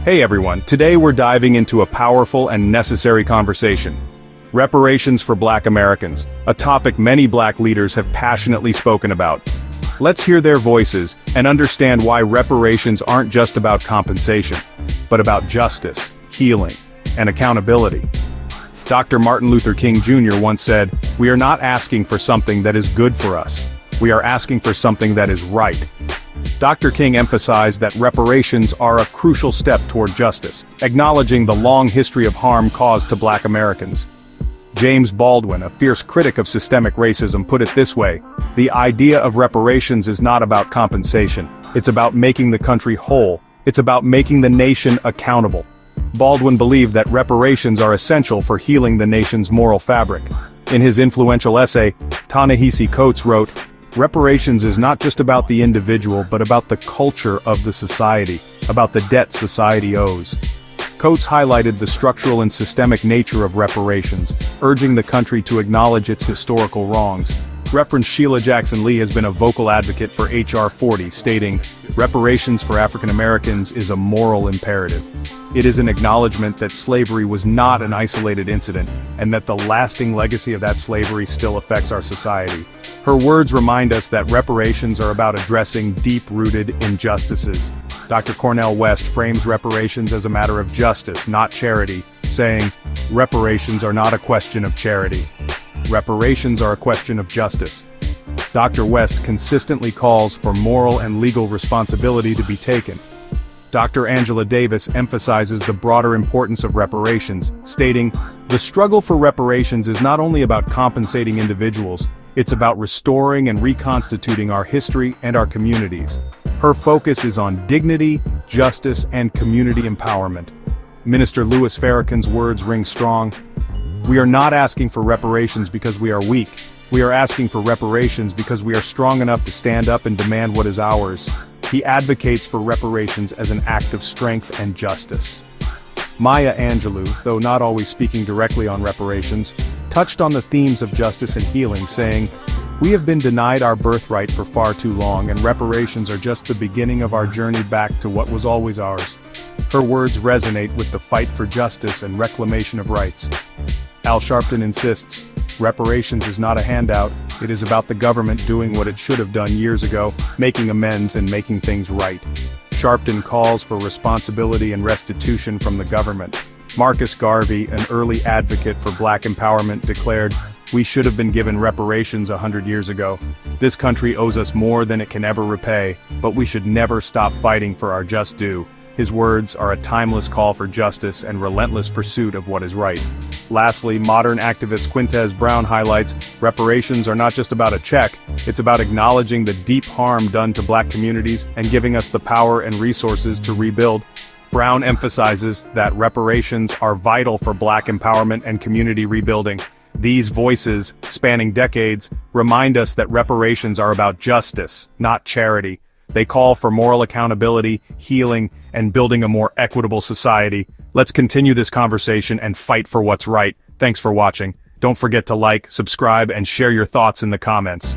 Hey everyone, today we're diving into a powerful and necessary conversation. Reparations for Black Americans, a topic many Black leaders have passionately spoken about. Let's hear their voices and understand why reparations aren't just about compensation, but about justice, healing, and accountability. Dr. Martin Luther King Jr. once said, "We are not asking for something that is good for us. We are asking for something that is right." Dr. King emphasized that reparations are a crucial step toward justice, acknowledging the long history of harm caused to Black Americans. James Baldwin, a fierce critic of systemic racism, put it this way: "The idea of reparations is not about compensation. It's about making the country whole. It's about making the nation accountable." Baldwin believed that reparations are essential for healing the nation's moral fabric. In his influential essay, Ta-Nehisi Coates wrote, "Reparations is not just about the individual but about the culture of the society, about the debt society owes." Coates highlighted the structural and systemic nature of reparations, urging the country to acknowledge its historical wrongs. Reverend Sheila Jackson Lee has been a vocal advocate for H.R. 40, stating, "Reparations for African Americans is a moral imperative. It is an acknowledgement that slavery was not an isolated incident, and that the lasting legacy of that slavery still affects our society." Her words remind us that reparations are about addressing deep-rooted injustices. Dr. Cornel West frames reparations as a matter of justice, not charity, saying, "Reparations are not a question of charity. Reparations are a question of justice." Dr. West consistently calls for moral and legal responsibility to be taken. Dr. Angela Davis emphasizes the broader importance of reparations, stating, "The struggle for reparations is not only about compensating individuals, it's about restoring and reconstituting our history and our communities." Her focus is on dignity, justice, and community empowerment. Minister Louis Farrakhan's words ring strong. "We are not asking for reparations because we are weak. We are asking for reparations because we are strong enough to stand up and demand what is ours." He advocates for reparations as an act of strength and justice. Maya Angelou, though not always speaking directly on reparations, touched on the themes of justice and healing, saying, "We have been denied our birthright for far too long, and reparations are just the beginning of our journey back to what was always ours." Her words resonate with the fight for justice and reclamation of rights. Al Sharpton insists, "Reparations is not a handout, it is about the government doing what it should have done years ago, making amends and making things right." Sharpton calls for responsibility and restitution from the government. Marcus Garvey, an early advocate for Black empowerment, declared, "We should have been given reparations 100 years ago. This country owes us more than it can ever repay, but we should never stop fighting for our just due." His words are a timeless call for justice and relentless pursuit of what is right. Lastly, modern activist Quintez Brown highlights, reparations are not just about a check, it's about acknowledging the deep harm done to Black communities and giving us the power and resources to rebuild. Brown emphasizes that reparations are vital for Black empowerment and community rebuilding. These voices, spanning decades, remind us that reparations are about justice, not charity. They call for moral accountability, healing, and building a more equitable society. Let's continue this conversation and fight for what's right. Thanks for watching. Don't forget to like, subscribe, and share your thoughts in the comments.